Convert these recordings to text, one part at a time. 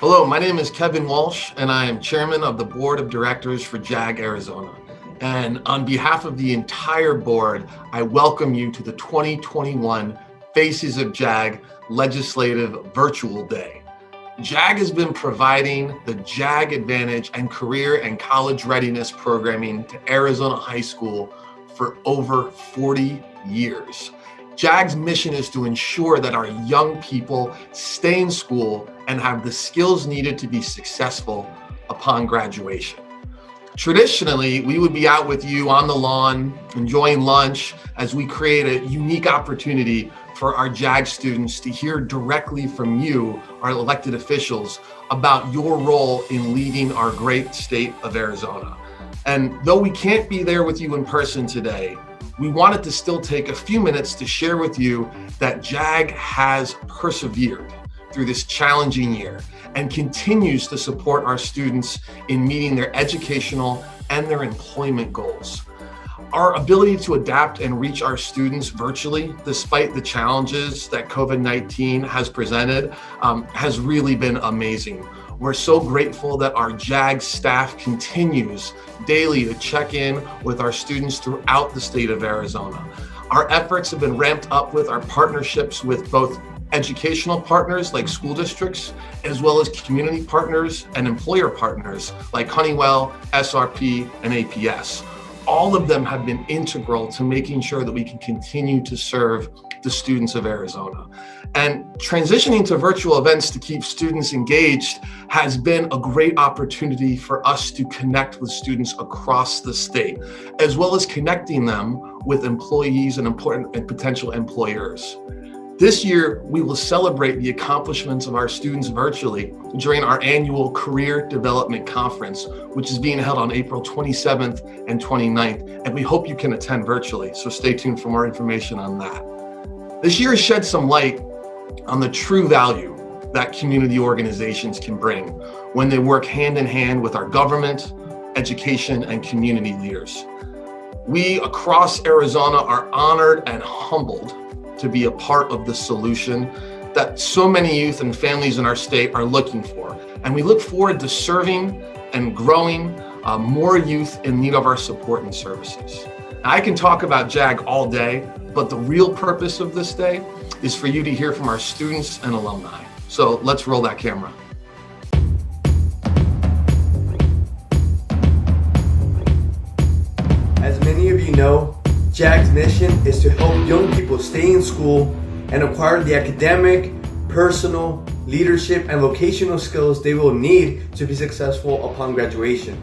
Hello, my name is Kevin Walsh, and I am chairman of the board of directors for JAG Arizona. And on behalf of the entire board, I welcome you to the 2021 Faces of JAG Legislative Virtual Day. JAG has been providing the JAG Advantage and career and college readiness programming to Arizona high school for over 40 years. JAG's mission is to ensure that our young people stay in school and have the skills needed to be successful upon graduation. Traditionally, we would be out with you on the lawn, enjoying lunch, as we create a unique opportunity for our JAG students to hear directly from you, our elected officials, about your role in leading our great state of Arizona. And though we can't be there with you in person today, we wanted to still take a few minutes to share with you that JAG has persevered through this challenging year and continues to support our students in meeting their educational and their employment goals. Our ability to adapt and reach our students virtually, despite the challenges that COVID-19 has presented, has really been amazing. We're so grateful that our JAG staff continues daily to check in with our students throughout the state of Arizona. Our efforts have been ramped up with our partnerships with both educational partners like school districts, as well as community partners and employer partners like Honeywell, SRP, and APS. All of them have been integral to making sure that we can continue to serve the students of Arizona. And transitioning to virtual events to keep students engaged has been a great opportunity for us to connect with students across the state, as well as connecting them with employees and important and potential employers. This year, we will celebrate the accomplishments of our students virtually during our annual Career Development Conference, which is being held on April 27th and 29th, and we hope you can attend virtually, so stay tuned for more information on that. This year has shed some light on the true value that community organizations can bring when they work hand in hand with our government, education, and community leaders. We across Arizona are honored and humbled to be a part of the solution that so many youth and families in our state are looking for. And we look forward to serving and growing more youth in need of our support and services. Now, I can talk about JAG all day, but the real purpose of this day is for you to hear from our students and alumni. So let's roll that camera. As many of you know, JAG's mission is to help young people stay in school and acquire the academic, personal, leadership, and vocational skills they will need to be successful upon graduation.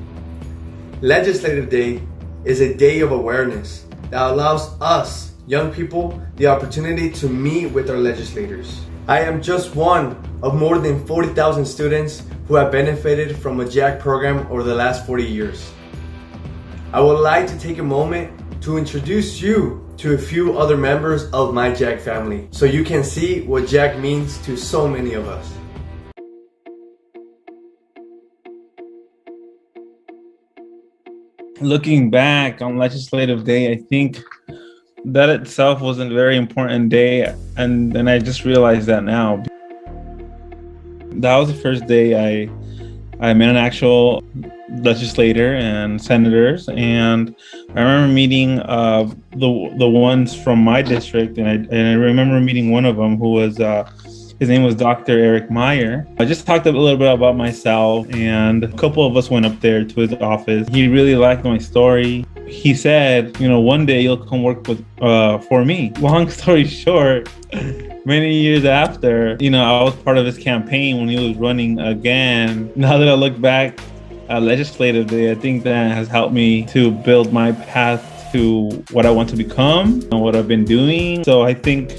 Legislative Day is a day of awareness that allows us, young people, the opportunity to meet with our legislators. I am just one of more than 40,000 students who have benefited from a JAG program over the last 40 years. I would like to take a moment to introduce you to a few other members of my JAG family so you can see what JAG means to so many of us. Looking back on Legislative Day, I think that itself was a very important day, and I just realized that now. That was the first day I met an actual legislator and senators, and I remember meeting the ones from my district, and I remember meeting one of them who was his name was Dr. Eric Meyer. I just talked a little bit about myself, and a couple of us went up there to his office. He really liked my story. He said, one day you'll come work with for me. Long story short, many years after, I was part of his campaign when he was running again. Now that I look back at Legislative Day, I think that has helped me to build my path to what I want to become and what I've been doing. So I think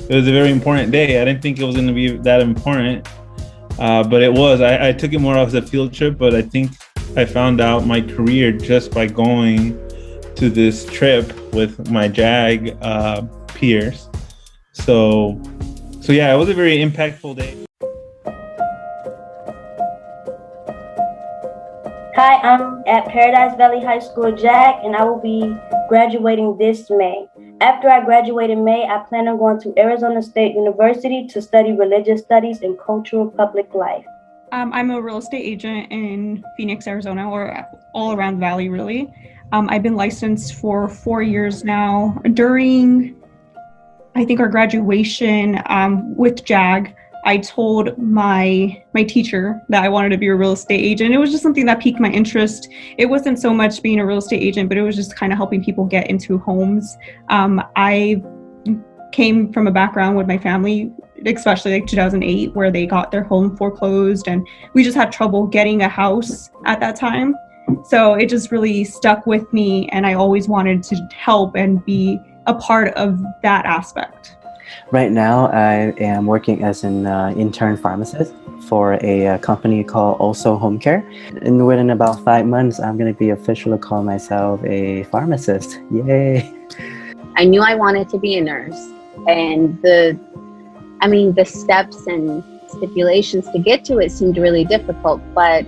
it was a very important day. I didn't think it was going to be that important, but it was. I took it more as a field trip, but I think I found out my career just by going to this trip with my JAG peers. So yeah, it was a very impactful day. Hi, I'm at Paradise Valley High School JAG, and I will be graduating this May. After I graduate in May, I plan on going to Arizona State University to study religious studies and cultural public life. I'm a real estate agent in Phoenix, Arizona, or all around the Valley, really. I've been licensed for 4 years now. During, I think, our graduation with JAG, I told my teacher that I wanted to be a real estate agent. It was just something that piqued my interest. It wasn't so much being a real estate agent, but it was just kind of helping people get into homes. I came from a background with my family, especially like 2008, where they got their home foreclosed, and we just had trouble getting a house at that time. So it just really stuck with me, and I always wanted to help and be a part of that aspect. Right now, I am working as an intern pharmacist for a company called Also Home Care. And within about 5 months, I'm going to be officially call myself a pharmacist. Yay! I knew I wanted to be a nurse, and the steps and stipulations to get to it seemed really difficult, but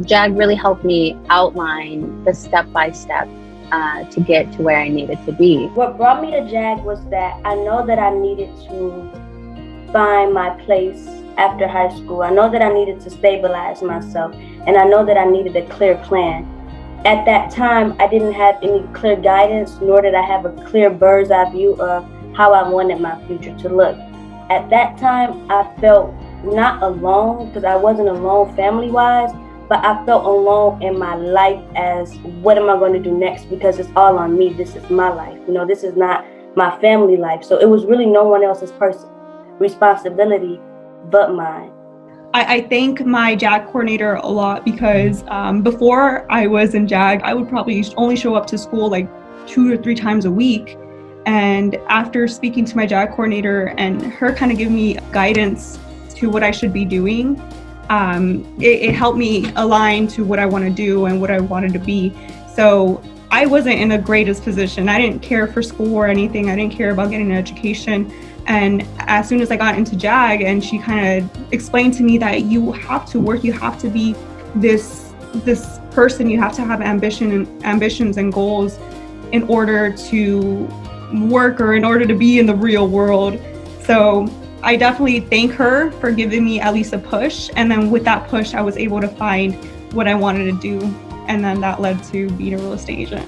JAG really helped me outline the step-by-step to get to where I needed to be. What brought me to JAG was that I know that I needed to find my place after high school. I know that I needed to stabilize myself, and I know that I needed a clear plan. At that time, I didn't have any clear guidance, nor did I have a clear bird's eye view of how I wanted my future to look. At that time, I felt not alone, because I wasn't alone family-wise, but I felt alone in my life as, what am I going to do next? Because it's all on me. This is my life. This is not my family life. So it was really no one else's responsibility but mine. I thank my JAG coordinator a lot, because before I was in JAG, I would probably only show up to school like 2 or 3 times a week. And after speaking to my JAG coordinator and her kind of giving me guidance to what I should be doing, it helped me align to what I want to do and what I wanted to be. So I wasn't in the greatest position. I didn't care for school or anything. I didn't care about getting an education. And as soon as I got into JAG, and she kind of explained to me that you have to work, you have to be this person, you have to have ambitions and goals in order to work or in order to be in the real world. So I definitely thank her for giving me at least a push. And then with that push, I was able to find what I wanted to do. And then that led to being a real estate agent.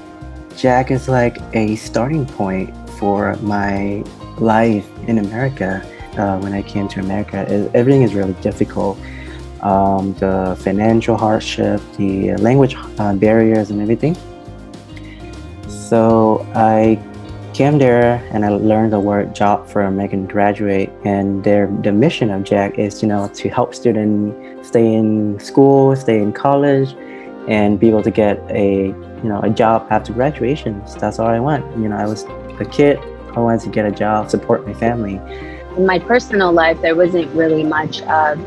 JAG is like a starting point for my life in America. When I came to America, everything is really difficult. The financial hardship, the language barriers and everything. So I came there and I learned the word job for American graduate, and the mission of JAG is to help students stay in school, stay in college, and be able to get a job after graduation. So that's all I want. I was a kid, I wanted to get a job, support my family. In my personal life, there wasn't really much of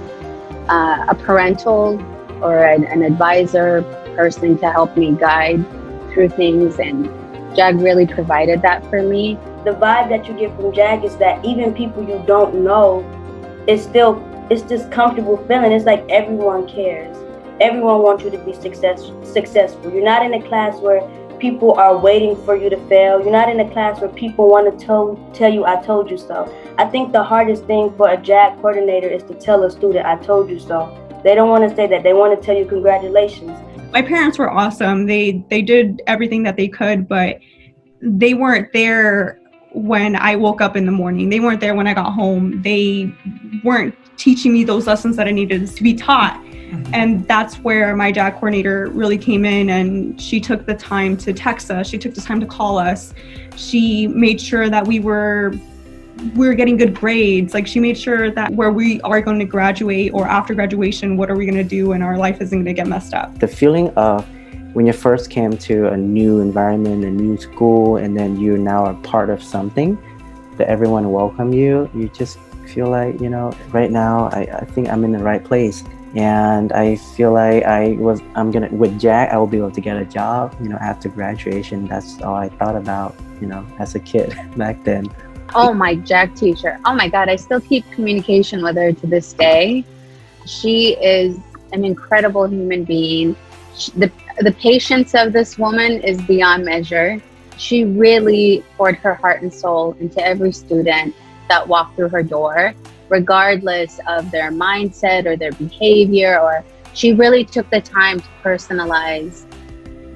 a parental or an advisor person to help me guide through things, and JAG really provided that for me. The vibe that you get from JAG is that even people you don't know, it's this comfortable feeling. It's like everyone cares. Everyone wants you to be successful. You're not in a class where people are waiting for you to fail. You're not in a class where people want to tell you, I told you so. I think the hardest thing for a JAG coordinator is to tell a student, I told you so. They don't want to say that. They want to tell you congratulations. My parents were awesome. They did everything that they could, but they weren't there when I woke up in the morning. They weren't there when I got home. They weren't teaching me those lessons that I needed to be taught. Mm-hmm. And that's where my JAG coordinator really came in, and she took the time to text us. She took the time to call us. She made sure that we were getting good grades. Like, she made sure that where we are going to graduate or after graduation, what are we going to do, and our life isn't going to get messed up. The feeling of when you first came to a new environment, a new school, and then you now are part of something that everyone welcome you, you just feel like, right now I think I'm in the right place. And I feel like with JAG, I will be able to get a job, after graduation. That's all I thought about, as a kid back then. Oh, my JAG teacher. Oh my God, I still keep communication with her to this day. She is an incredible human being. The patience of this woman is beyond measure. She really poured her heart and soul into every student that walked through her door. regardless of their mindset or their behavior, or she really took the time to personalize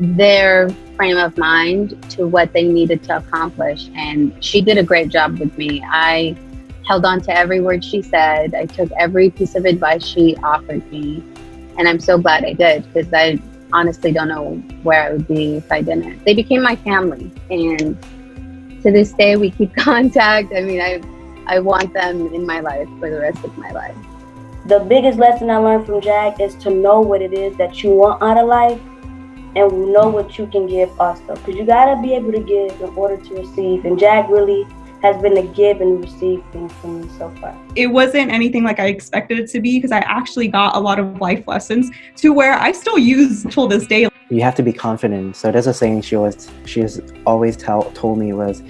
their frame of mind to what they needed to accomplish. And she did a great job with me. I held on to every word she said. I took every piece of advice she offered me. And I'm so glad I did, because I honestly don't know where I would be if I didn't. They became my family. And to this day, we keep contact. I mean, I want them in my life for the rest of my life. The biggest lesson I learned from JAG is to know what it is that you want out of life and know what you can give also. Because you got to be able to give in order to receive. And JAG really has been a give and receive thing for me so far. It wasn't anything like I expected it to be, because I actually got a lot of life lessons to where I still use till this day. You have to be confident. So there's a saying she has always told me was,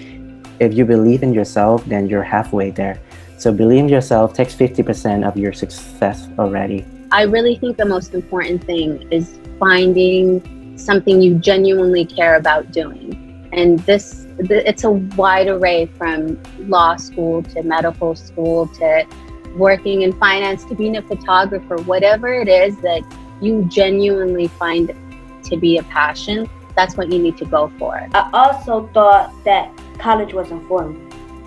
if you believe in yourself, then you're halfway there. So believe in yourself takes 50% of your success already. I really think the most important thing is finding something you genuinely care about doing. And it's a wide array, from law school to medical school to working in finance to being a photographer. Whatever it is that you genuinely find to be a passion, that's what you need to go for. I also thought that college wasn't for me,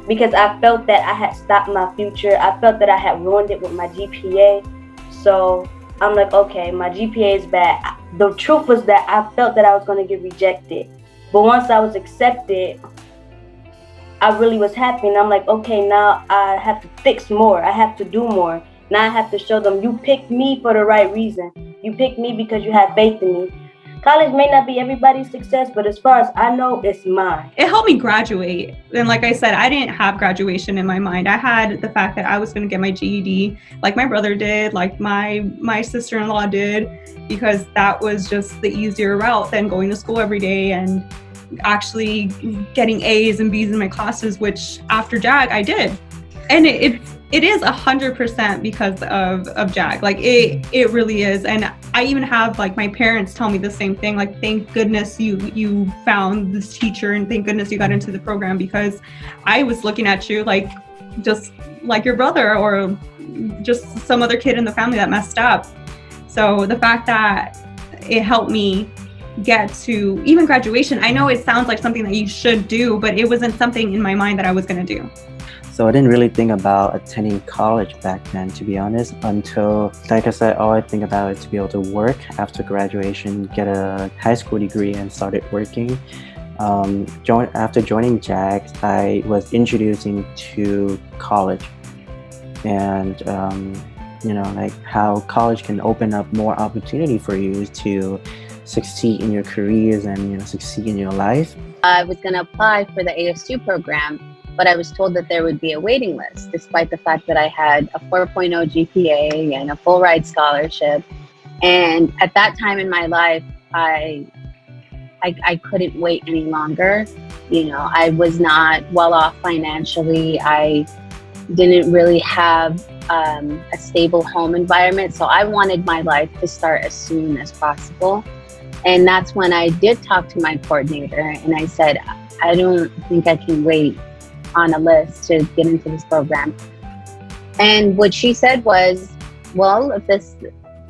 because I felt that I had stopped my future. I felt that I had ruined it with my GPA. So I'm like, okay, my GPA is bad. The truth was that I felt that I was going to get rejected. But once I was accepted, I really was happy. And I'm like, okay, now I have to fix more. I have to do more. Now I have to show them, you picked me for the right reason. You picked me because you had faith in me. College may not be everybody's success, but as far as I know, it's mine. It helped me graduate. And like I said, I didn't have graduation in my mind. I had the fact that I was going to get my GED like my brother did, like my sister-in-law did, because that was just the easier route than going to school every day and actually getting A's and B's in my classes, which after JAG I did. And it is 100% because of JAG. Like it really is. And I even have like my parents tell me the same thing. Like, thank goodness you found this teacher, and thank goodness you got into the program, because I was looking at you like just like your brother or just some other kid in the family that messed up. So the fact that it helped me get to even graduation, I know it sounds like something that you should do, but it wasn't something in my mind that I was going to do. So I didn't really think about attending college back then, to be honest, until, like I said, all I think about is to be able to work after graduation, get a high school degree, and started working. After joining JAG, I was introduced into college, and like how college can open up more opportunity for you to succeed in your careers and succeed in your life. I was going to apply for the ASU program, but I was told that there would be a waiting list, despite the fact that I had a 4.0 GPA and a full ride scholarship. And at that time in my life, I couldn't wait any longer. I was not well off financially. I didn't really have a stable home environment. So I wanted my life to start as soon as possible. And that's when I did talk to my coordinator, and I said, I don't think I can wait on a list to get into this program. And what she said was, well, if this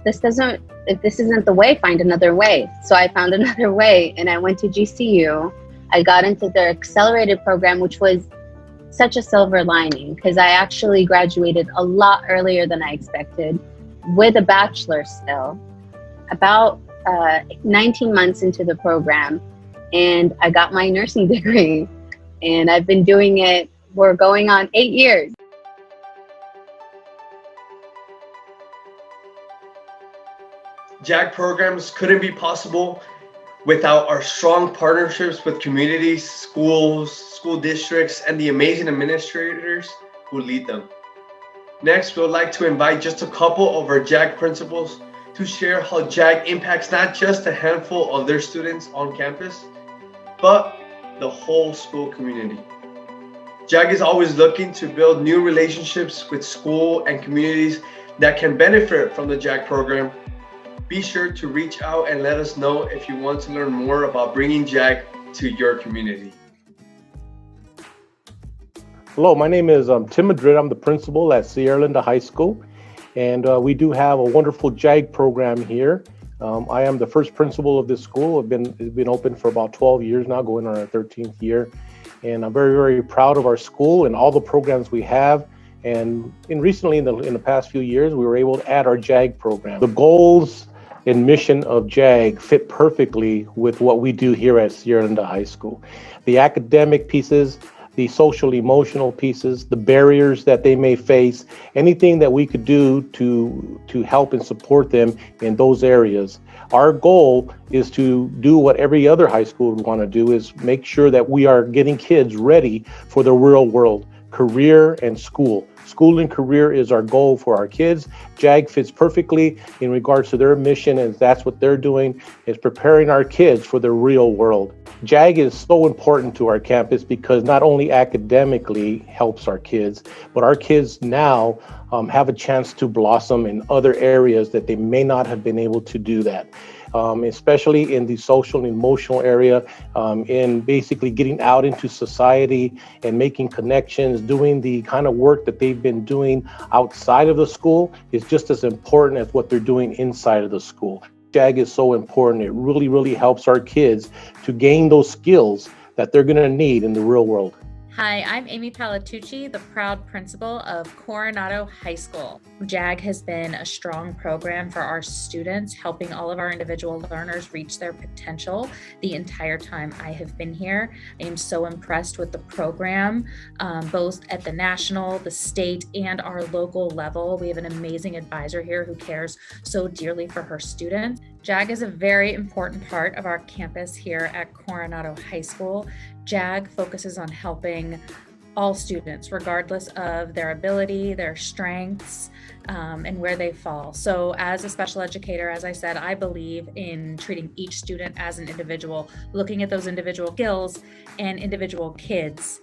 isn't the way, find another way. So I found another way, and I went to GCU. I got into their accelerated program, which was such a silver lining, because I actually graduated a lot earlier than I expected with a bachelor's still, about 19 months into the program, and I got my nursing degree. And I've been doing it, we're going on 8 years. JAG programs couldn't be possible without our strong partnerships with communities, schools, school districts, and the amazing administrators who lead them. Next, we would like to invite just a couple of our JAG principals to share how JAG impacts not just a handful of their students on campus, but the whole school community. JAG is always looking to build new relationships with school and communities that can benefit from the JAG program. Be sure to reach out and let us know if you want to learn more about bringing JAG to your community. Hello, my name is Tim Madrid. I'm the principal at Sierra Linda High School, and we do have a wonderful JAG program here. I am the first principal of this school. It's been open for about 12 years now, going on our 13th year, and I'm very, very proud of our school and all the programs we have. And recently, in the past few years, we were able to add our JAG program. The goals and mission of JAG fit perfectly with what we do here at Sierra Linda High School. The academic pieces, the social emotional pieces, the barriers that they may face, anything that we could do to help and support them in those areas. Our goal is to do what every other high school would want to do, is make sure that we are getting kids ready for the real world, career and school. School and career is our goal for our kids. JAG fits perfectly in regards to their mission, and that's what they're doing, is preparing our kids for the real world. JAG is so important to our campus because not only academically helps our kids, but our kids now have a chance to blossom in other areas that they may not have been able to do that. Especially in the social and emotional area, in basically getting out into society and making connections, doing the kind of work that they've been doing outside of the school is just as important as what they're doing inside of the school. JAG is so important. It really, really helps our kids to gain those skills that they're going to need in the real world. Hi, I'm Amy Palatucci, the proud principal of Coronado High School. JAG has been a strong program for our students, helping all of our individual learners reach their potential the entire time I have been here. I am so impressed with the program, both at the national, the state, and our local level. We have an amazing advisor here who cares so dearly for her students. JAG is a very important part of our campus here at Coronado High School. JAG focuses on helping all students, regardless of their ability, their strengths, and where they fall. So as a special educator, as I said, I believe in treating each student as an individual, looking at those individual skills and individual kids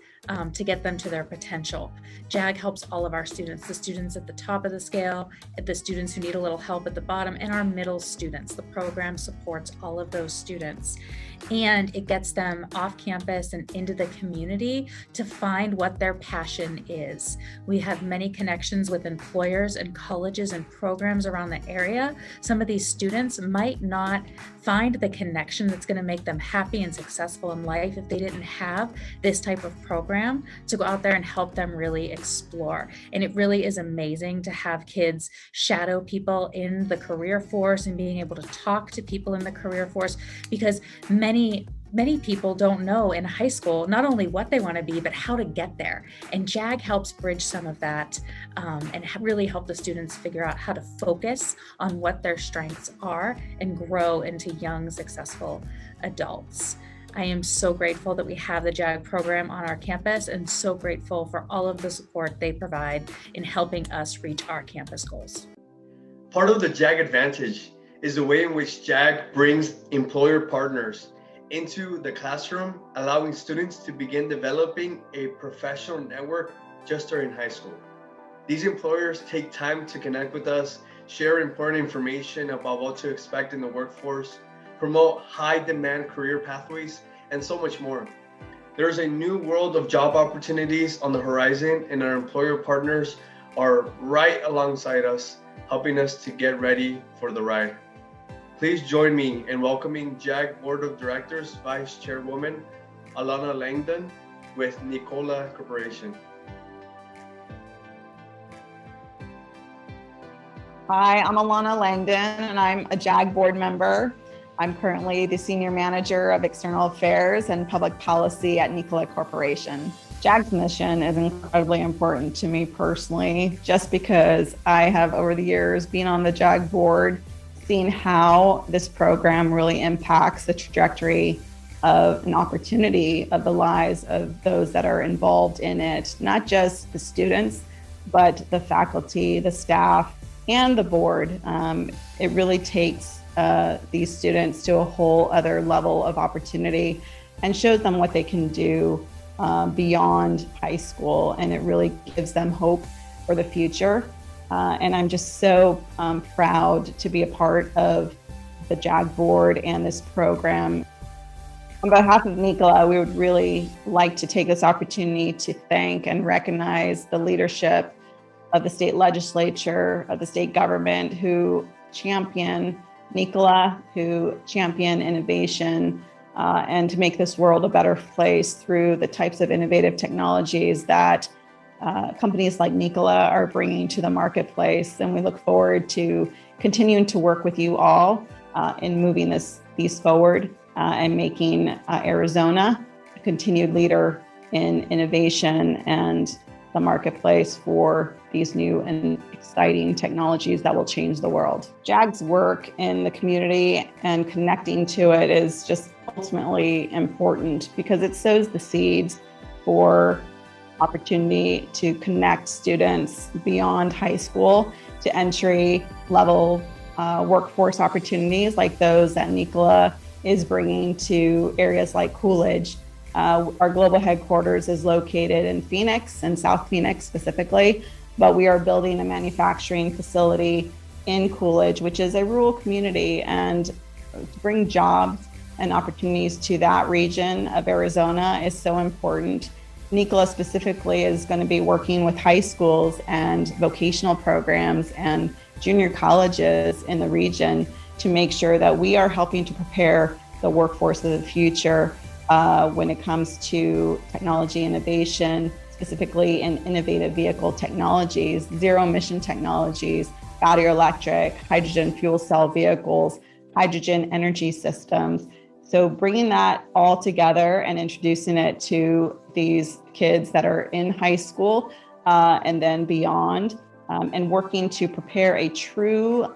to get them to their potential. JAG helps all of our students, the students at the top of the scale, the students who need a little help at the bottom, and our middle students. The program supports all of those students, and it gets them off campus and into the community to find what their passion is. We have many connections with employers and colleges and programs around the area. Some of these students might not find the connection that's going to make them happy and successful in life if they didn't have this type of program to go out there and help them really explore. And it really is amazing to have kids shadow people in the career force and being able to talk to people in the career force, because many people don't know in high school not only what they want to be, but how to get there. And JAG helps bridge some of that and really help the students figure out how to focus on what their strengths are and grow into young, successful adults. I am so grateful that we have the JAG program on our campus, and so grateful for all of the support they provide in helping us reach our campus goals. Part of the JAG advantage is the way in which JAG brings employer partners into the classroom, allowing students to begin developing a professional network just during high school. These employers take time to connect with us, share important information about what to expect in the workforce, promote high demand career pathways, and so much more. There's a new world of job opportunities on the horizon, and our employer partners are right alongside us, helping us to get ready for the ride. Please join me in welcoming JAG Board of Directors Vice Chairwoman Alana Langdon with Nicola Corporation. Hi, I'm Alana Langdon, and I'm a JAG board member. I'm currently the Senior Manager of External Affairs and Public Policy at Nicola Corporation. JAG's mission is incredibly important to me personally, just because I have over the years been on the JAG board, seen how this program really impacts the trajectory of an opportunity of the lives of those that are involved in it, not just the students, but the faculty, the staff, and the board. It really takes these students to a whole other level of opportunity and shows them what they can do beyond high school, and it really gives them hope for the future. And I'm just so proud to be a part of the JAG board and this program. On behalf of Nikola, we would really like to take this opportunity to thank and recognize the leadership of the state legislature, of the state government, who champion Nikola, who champion innovation, and to make this world a better place through the types of innovative technologies that companies like Nikola are bringing to the marketplace. And we look forward to continuing to work with you all in moving these forward and making Arizona a continued leader in innovation and the marketplace for these new and exciting technologies that will change the world. JAG's work in the community and connecting to it is just ultimately important because it sows the seeds for opportunity to connect students beyond high school to entry level workforce opportunities like those that Nikola is bringing to areas like Coolidge. Our global headquarters is located in Phoenix, and South Phoenix specifically, but we are building a manufacturing facility in Coolidge, which is a rural community, and to bring jobs and opportunities to that region of Arizona is so important. Nikola specifically is going to be working with high schools and vocational programs and junior colleges in the region to make sure that we are helping to prepare the workforce of the future when it comes to technology innovation, specifically in innovative vehicle technologies, zero emission technologies, battery electric, hydrogen fuel cell vehicles, hydrogen energy systems. So bringing that all together and introducing it to these kids that are in high school and then beyond, and working to prepare a true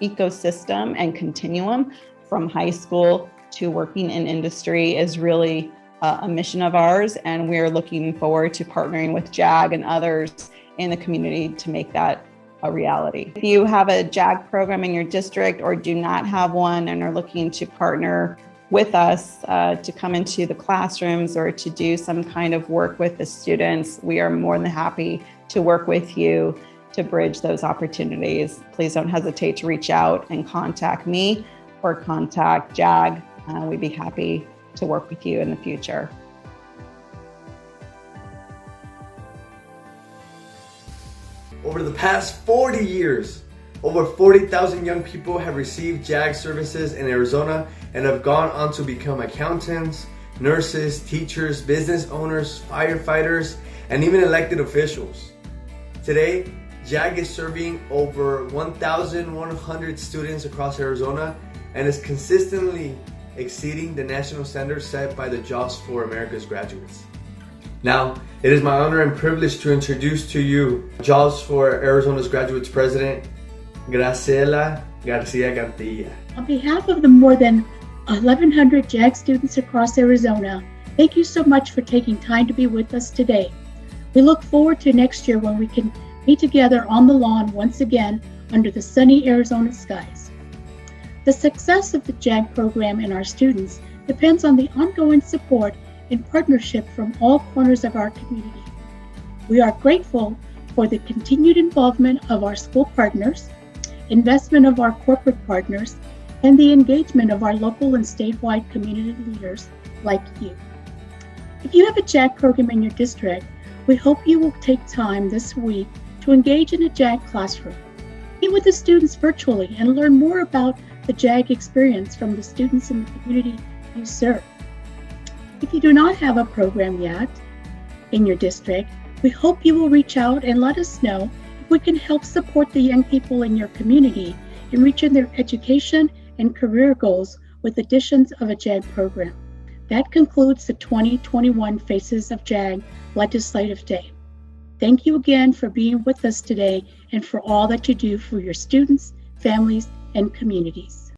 ecosystem and continuum from high school to working in industry is really a mission of ours, and we're looking forward to partnering with JAG and others in the community to make that a reality. If you have a JAG program in your district or do not have one and are looking to partner with us to come into the classrooms or to do some kind of work with the students, we are more than happy to work with you to bridge those opportunities. Please don't hesitate to reach out and contact me or contact JAG. We'd be happy to work with you in the future. Over the past 40 years, over 40,000 young people have received JAG services in Arizona and have gone on to become accountants, nurses, teachers, business owners, firefighters, and even elected officials. Today, JAG is serving over 1,100 students across Arizona and is consistently exceeding the national standards set by the Jobs for America's graduates. Now, it is my honor and privilege to introduce to you Jobs for Arizona's Graduates President, Graciela Garcia Cantilla. On behalf of the more than 1,100 JAG students across Arizona, thank you so much for taking time to be with us today. We look forward to next year when we can be together on the lawn once again under the sunny Arizona skies. The success of the JAG program and our students depends on the ongoing support and partnership from all corners of our community. We are grateful for the continued involvement of our school partners, investment of our corporate partners, and the engagement of our local and statewide community leaders like you. If you have a JAG program in your district, we hope you will take time this week to engage in a JAG classroom. Meet with the students virtually and learn more about the JAG experience from the students in the community you serve. If you do not have a program yet in your district, we hope you will reach out and let us know if we can help support the young people in your community in reaching their education and career goals with additions of a JAG program. That concludes the 2021 Faces of JAG Legislative Day. Thank you again for being with us today and for all that you do for your students, families, and communities.